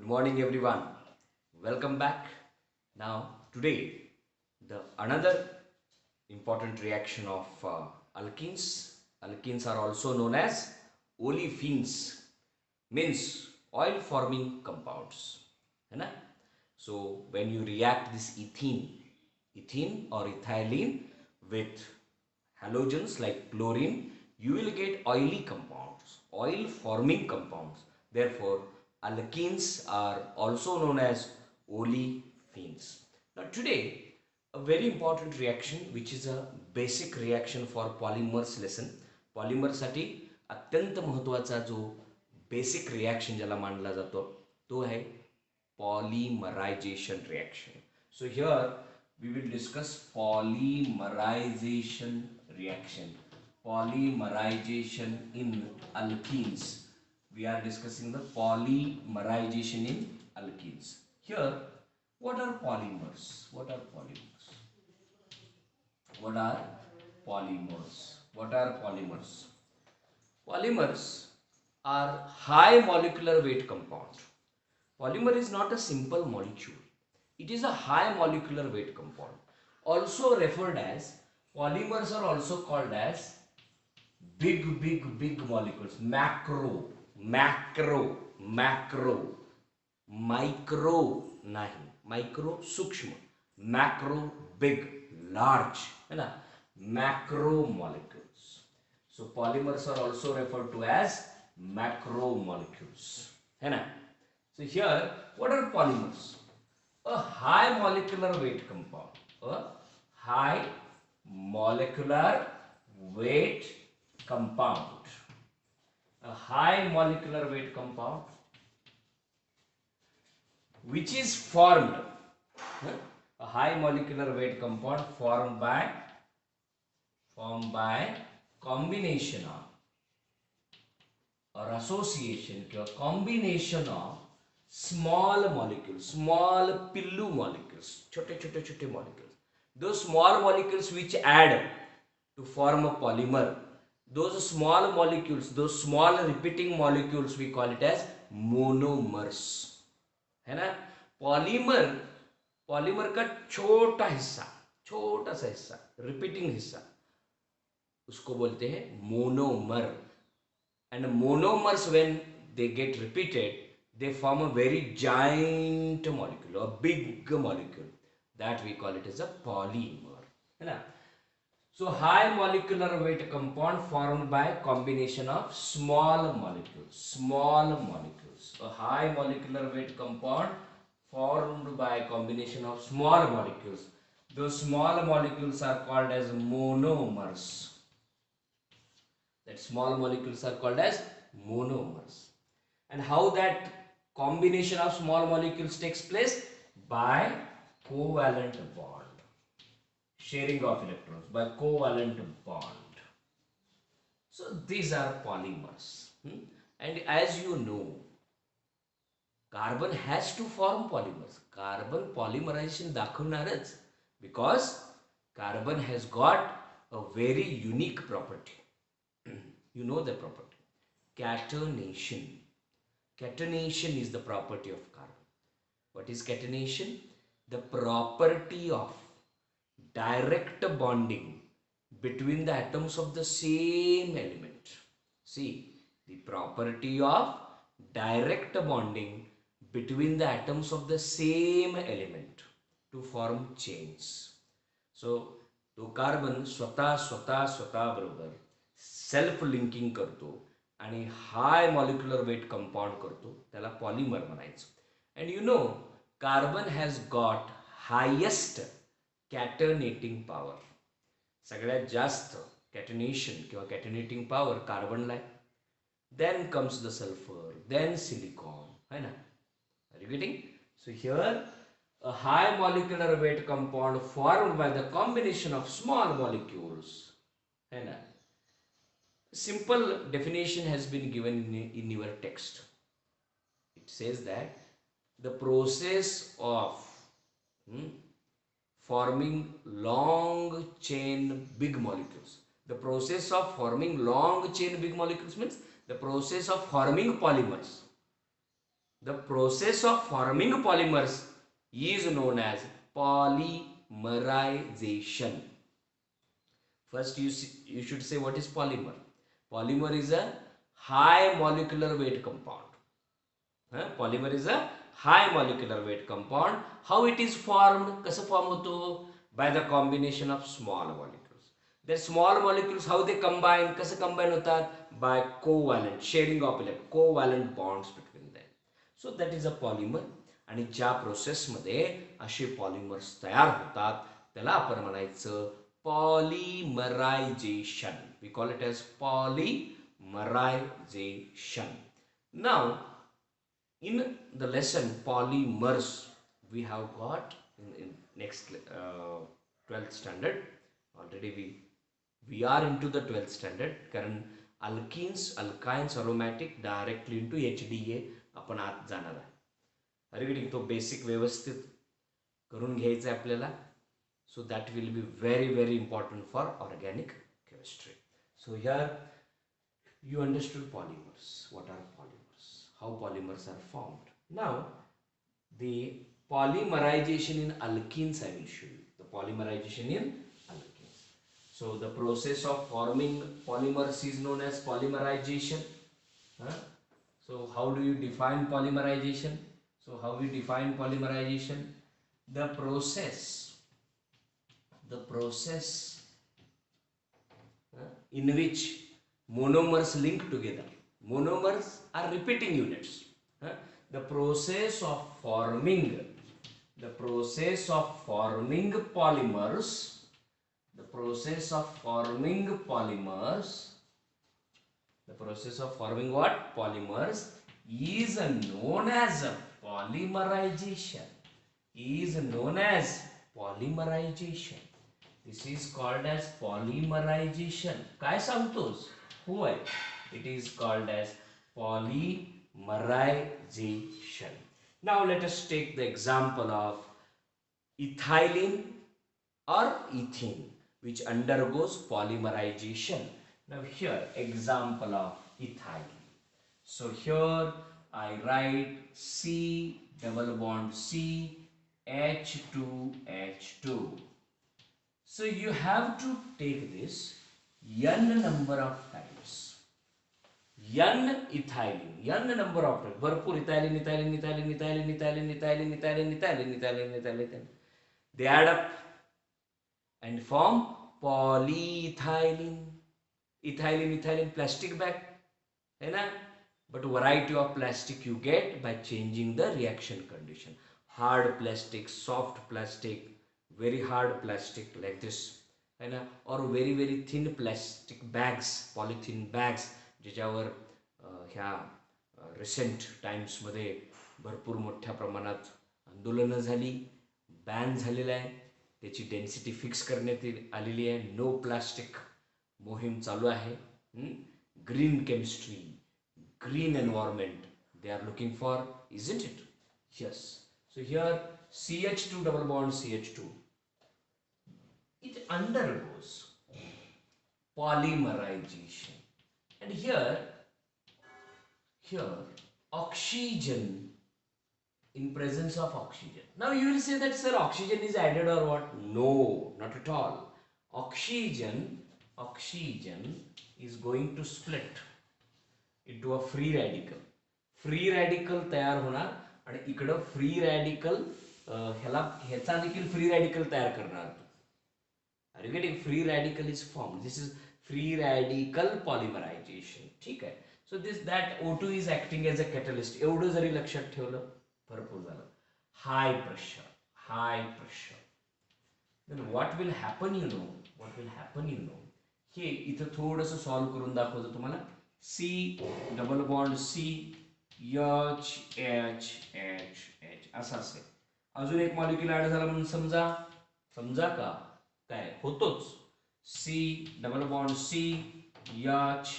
morning everyone. Welcome back. Now today the another important reaction of alkenes. Alkenes are also known as olefins, means oil forming compounds. है ना? So when you react this ethene or ethylene with halogens like chlorine, you will get oily compounds, oil forming compounds. Therefore, alkenes are also known as olefins. Now, today, a very important reaction which is a basic reaction for polymers lesson. पॉलिमरसाठी अत्यंत महत्त्वाचा जो basic reaction ज्याला मानला जातो तो आहे polymerization reaction. So here we will discuss polymerization reaction. Polymerization in alkenes. We are discussing the polymerization in alkenes. Here, what are polymers? What are polymers? What are polymers? What are polymers? Polymers are high molecular weight compound. Polymer is not a simple molecule. It is a high molecular weight compound. Also referred as, polymers are also called as big molecules. Macro, micro nahi. Micro सूक्ष्म, macro big, large, है ना? Macro molecules. So polymers are also referred to as macro molecules, है ना? So here, what are polymers? A high molecular weight compound. A high molecular weight compound. A high molecular weight compound which is formed. A high molecular weight compound formed by combination of or association or combination of small molecules, small pillu molecules, छोटे molecules. Those small molecules which add to form a polymer, those small molecules, those small repeating molecules, we call it as monomers, है ना? Polymer का छोटा सा हिस्सा repeating हिस्सा उसको बोलते हैं monomer. And monomers, when they get repeated, they form a very giant molecule, a big molecule. That we call it as a polymer. है ना? So high molecular weight compound formed by combination of small molecules. A high molecular weight compound formed by combination of small molecules. Those small molecules are called as monomers. That small molecules are called as monomers. And how that combination of small molecules takes place? By covalent bond. Sharing of electrons by covalent bond. So these are polymers. And as you know, carbon has to form polymers. Carbon polymerization दाखवणारच, because carbon has got a very unique property. You know the property. Catenation. Catenation is the property of carbon. What is catenation? The property of direct bonding between the atoms of the same element. See, the property of direct bonding between the atoms of the same element to form chains. So, तो carbon स्वतः बरोबर self linking करतो आणि हाय molecular weight compound करतो, त्याला polymer म्हणायचं. And you know, carbon has got highest catenating power. सगळ्यात जास्त कॅटनेशन किंवा कॅटनेटिंग पॉवर कार्बनला आहे. Then comes the sulphur, then silicon, है ना? Are you getting? So here a high molecular weight compound formed by the combination of small molecules, है ना? Simple definition has been given in your text. It says that the process of forming long chain big molecules. The process of forming long chain big molecules means the process of forming polymers. The process of forming polymers is known as polymerization. First, you should say what is polymer. Polymer is a high molecular weight compound. Polymer is a high molecular weight compound. How it is formed? कसा form होतो? By the combination of small molecules. The small molecules, how they combine? कसे combine होतात? By covalent, sharing of covalent bonds between them. So that is a polymer. आणि ज्या प्रोसेसमध्ये असे polymers तयार होतात त्याला आपण म्हणायचं polymerization. We call it as polymerization. Now, in the lesson polymers, we have got in next 12th standard. Already we are into the 12th standard. कारण alkenes, alkynes, aromatic directly into HDA आपण आत जाणार आहे. अरे तो basic व्यवस्थित करून घ्यायचा आहे आपल्याला. So that will be very very important for organic chemistry. So here you understood polymers. What are polymers? How polymers are formed. Now the polymerization in alkenes I will show you. The polymerization in alkenes. So the process of forming polymers is known as polymerization. So how do you define polymerization? So how we define polymerization? The process in which monomers link together. Monomers are repeating units. The process of forming polymers, what? Polymers is known as polymerization. This is called as polymerization. काय सांगतोस? होय. It is called as polymerization. Now let us take the example of ethylene or ethene which undergoes polymerization. Now here example of ethylene. So here I write C double bond C H2H2. So you have to take this n number of times. N ethylene, n number of times. भरपूर ethylene. They add up and form polyethylene. Ethylene plastic bag, है ना? But variety of plastic you get by changing the reaction condition. Hard plastic, soft plastic, very hard plastic like this, है ना? or very very thin plastic bags, polythene bags ज्याच्यावर ह्या recent टाइम्समध्ये भरपूर मोठ्या प्रमाणात आंदोलनं झाली, बॅन झालेलं आहे, त्याची डेन्सिटी फिक्स करण्यात आलेली आहे. नो प्लास्टिक मोहीम चालू आहे. Green chemistry, green environment they are looking for, isn't it? Yes. So here CH2 double bond CH2, it undergoes polymerization, and here oxygen, in presence of oxygen. Now you will say that sir oxygen is added or what? No, not at all. Oxygen is going to split into a free radical. Free radical तयार होणार आणि इकडं free radical ह्याचा देखील free radical तयार करणार. Are you getting? Free radical is form. This is free radical polymerization. ठीक आहे. So that O2 is acting as a catalyst. एवढं जरी लक्षात ठेवलं भरपूर झालं. High pressure. Then what will happen you know, हे इथं थोडंसं सॉल्व्ह करून दाखवतो तुम्हाला. C double bond C H असं असेल. अजून एक मॉलिक्युल ऍड झाला म्हणून समजा का काय होतोच. C double bond C H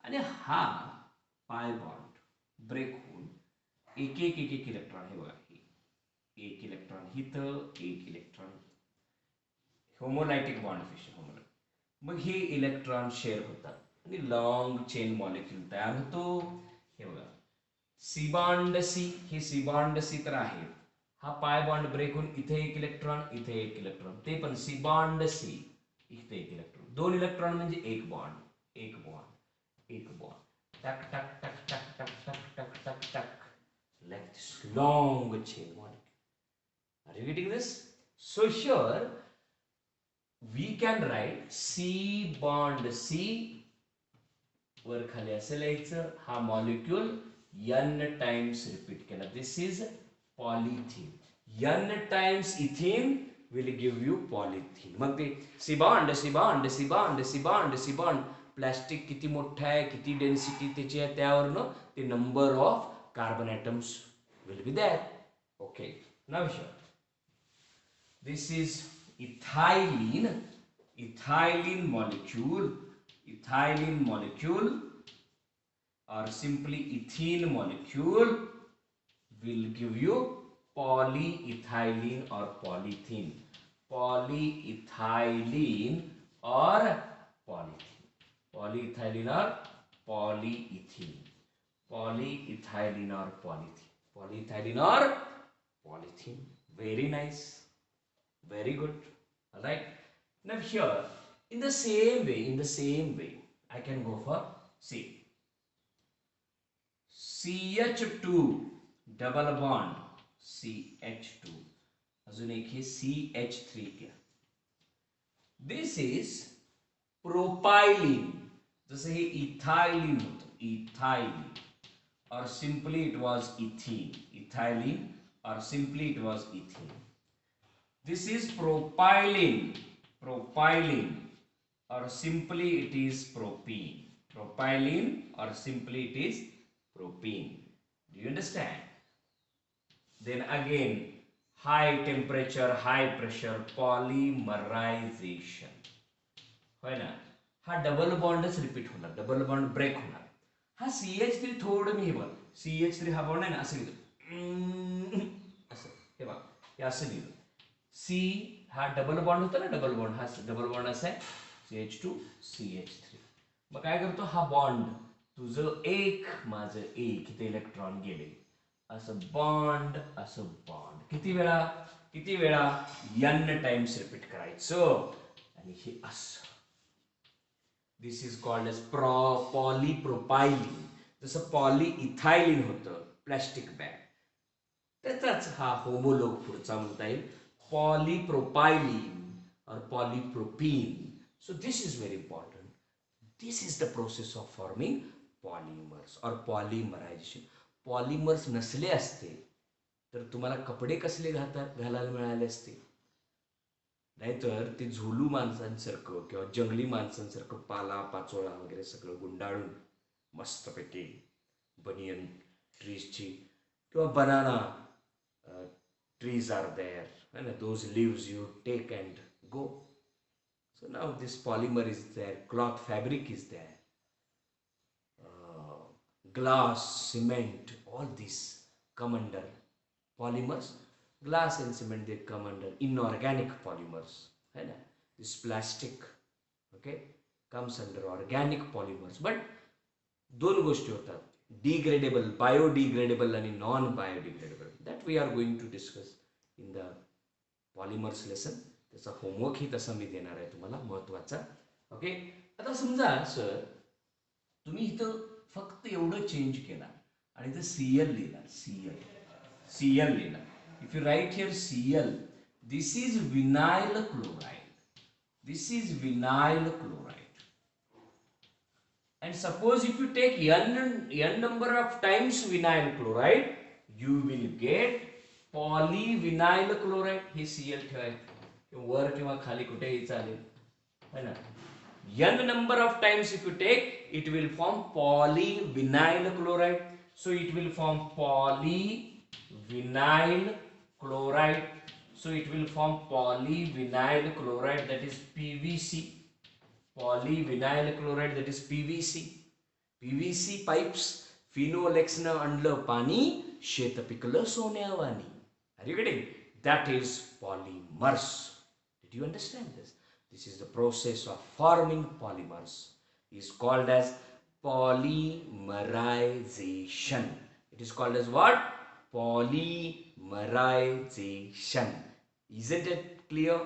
आणि हा पाय बॉन्ड ब्रेक होऊन एक इलेक्ट्रॉन, हे बघा एक इलेक्ट्रॉन इथं, एक इलेक्ट्रॉन होमोलायटिक बॉन्ड फिशन. मग हे इलेक्ट्रॉन शेअर होतात. आणि लॉंग चेन मॉलिक्यूल तयार होतो. हे बघा, सी बॉन्ड सी, हे सी बॉन्ड सी तर आहे. हा पाय बॉन्ड ब्रेक होऊन इथे एक इलेक्ट्रॉन, इथे एक इलेक्ट्रॉन, ते पण सी बॉन्ड सी, इथे एक इलेक्ट्रॉन, दोन इलेक्ट्रॉन म्हणजे एक बॉन्ड, एक बॉन्ड, एक बॉन्ड, टक टक टक टक टक टक टक टक टक, like this long chain molecule. Are you getting this? So here we can write C bond C, वर खाली असं लिहायचं, हा मॉलिक्यूल n टाइम्स रिपीट केला. This is polythene. n times ethene will give you polythene. मग ते C bond C bond C bond C bond C bond, plastic किती मोठं आहे, किती डेन्सिटी त्याची आहे, त्यावरनं ते number of carbon atoms will be there. Okay, now sure. This is ethylene. Ethylene molecule. Ethylene molecule or simply ethene molecule will give you polyethylene or polythene. Polyethylene or polythene. Polyethylene or polyethylene. Polyethylene or polythene. Polyethylene or polythene. Very nice, very good. All right, now here in the same way I can go for C. CH2 double bond CH2, अजून एक हे CH3 घ्या. This is propylene. जसं हे इथायलीन होतं, इथायलीन, or simply it was ethene, ethylene, or simply it was ethene. This is propylene, propylene, or simply it is propene, propylene, or simply it is propene. Do you understand? Then again, high temperature, high pressure, polymerization. होय ना, हा double बॉन्डच repeat होणार, double bond break होणार. हा CH3 थोडं मी हे बघ, CH3 हा bond आहे ना, असं लिहितो, असं हे बघ, हे असं लिहिलं. सी हा डबल बॉन्ड होता ना, डबल बॉन्ड, हा डबल बॉन्ड असा आहे, CH2 CH3. मग काय करतो, हा बॉन्ड तुझं एक माझं एक, इथे इलेक्ट्रॉन गेले, असं बॉन्ड असं बॉन्ड, किती वेळा n टाइम्स रिपीट करायचं, आणि हे असं. This is called as polypropylene. जसं पॉलीइथायलीन होतं प्लॅस्टिक बॅग, त्याचाच हा होमोलोग पुढचा म्हणता येईल, polypropylene or polypropene. So this is very important. This is the process of forming polymers or polymerization. Polymers नसले असते तर तुम्हाला कपडे कसले घालायला मिळाले असते? नाहीतर ते झोलू माणसांसारखं किंवा जंगली माणसांसारखं पाला पाचोळा वगैरे सगळं गुंडाळून मस्तपैकी बनियन ट्रीजची किंवा बनाना trees are there and those leaves you take and go. So now this polymer is there, cloth fabric is there, glass, cement, all these come under polymers. Glass and cement, they come under inorganic polymers, है ना. This plastic, okay, comes under organic polymers. But दोन गोष्टी होतात, degradable, biodegradable आणि non biodegradable. That we are going to discuss in the polymers lesson. त्याचा homework ही तसा मी देणार आहे तुम्हाला, महत्त्वाचा. ओके, आता समजा सर तुम्ही इथं फक्त एवढं चेंज केला आणि इथं Cl लिहिला, Cl लिहिला. If you write here Cl, this is vinyl chloride. This is vinyl chloride. And suppose if you take n number of times vinyl chloride, you will get polyvinyl chloride. Hey Cl ठेवायचं वर किंवा खाली कुठेही चालेल, है ना. n number of times if you take, it will form polyvinyl chloride. So it will form polyvinyl chloride. So it will form polyvinyl chloride, that is PVC. Polyvinyl chloride, that is PVC. PVC pipes, फिनोलेक्सनं आणलं पाणी, शेत पिकलं सोन्यावानी. Are you getting? That is polymers. Did you understand this? This is the process of forming polymers. is called as polymerization. It is called as what? Polymerization. Isn't it clear?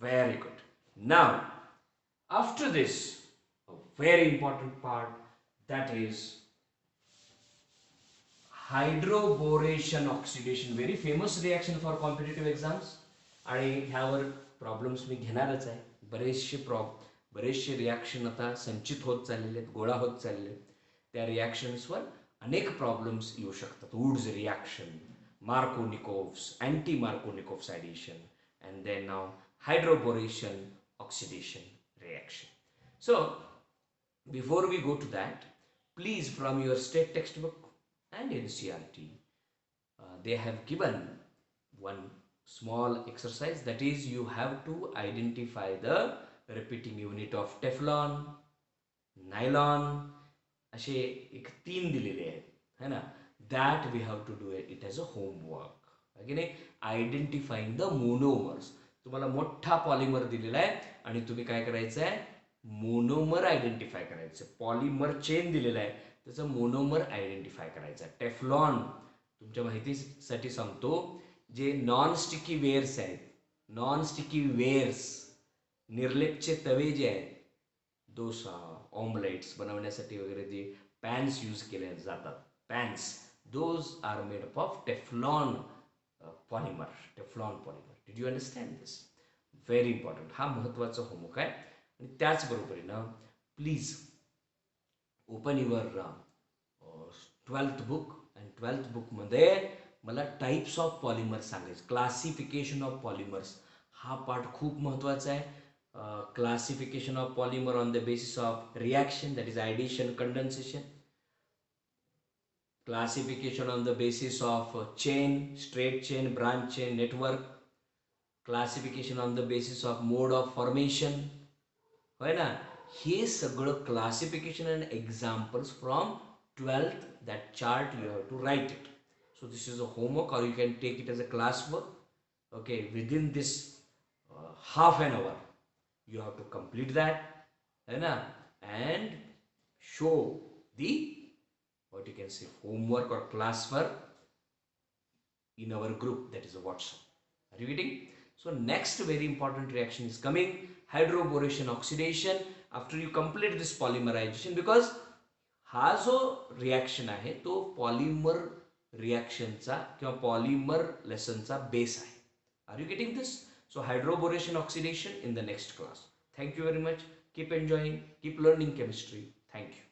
Very good. Now, after this, a very important part, that is hydroboration oxidation. Very famous reaction for competitive exams. आणि ह्यावर problems मी घेणारच आहे. बरेचसे reaction आता संचित होत चाललेले आहेत, गोळा होत चाललेले आहेत. त्या रिॲक्शन्सवर अनेक प्रॉब्लेम्स येऊ शकतात. Wurtz reaction, Markovnikov's, anti Markovnikov's addition, and then नाव hydroboration oxidation reaction. So before we go to that, please, from your state textbook and NCERT, they have given one small exercise, that is you have to identify the repeating unit of Teflon, nylon, असे एक 3 दिलेले आहेत है ना. that we have to do it as a homework. Again identifying the monomers. तुम्हाला मोठा polymer दिलेला आहे आणि तुम्ही काय करायचं आहे, मोनोमर आयडेंटिफाय करायचं. पॉलिमर चेन दिलेला आहे, त्याचं मोनोमर आयडेंटिफाय करायचं आहे. टेफ्लॉन तुमच्या माहितीसाठी सांगतो, जे नॉन स्टिकी वेअर्स आहेत, नॉन स्टिकी वेअर्स, निर्लेपचे तवे जे आहेत, डोसा ऑमलेट्स बनवण्यासाठी वगैरे जे पॅन्स यूज केले जातात, pans, those are made up of Teflon polymer. Teflon polymer. Did you understand this? Very important. हा महत्त्वाचा होमवर्क आहे. आणि त्याचबरोबरीनं please open your 12th book. आणि 12th बुकमध्ये मला टाईप्स ऑफ पॉलिमर्स सांगायचे, क्लासिफिकेशन ऑफ पॉलिमर्स. हा पार्ट खूप महत्त्वाचा आहे. Classification of polymer on the basis of reaction, that is addition, condensation. Classification on the basis of chain, straight chain, branch chain, network. Classification on the basis of mode of formation. है ना. हे सगळं classification and examples from 12th, that chart you have to write it. So this is a homework, or you can take it as a classwork. Okay, within this half an hour you have to complete that, है ना, and show the, what you can say, homework or classwork in our group, that is a WhatsApp. Are you getting? So next very important reaction is coming, hydroboration oxidation. After you complete this polymerization, because हा जो reaction आहे तो polymer रिॲक्शनचा किंवा polymer लेसनचा base आहे. Are you getting this? So hydroboration oxidation in the next class. Thank you very much. Keep enjoying, keep learning chemistry. Thank you.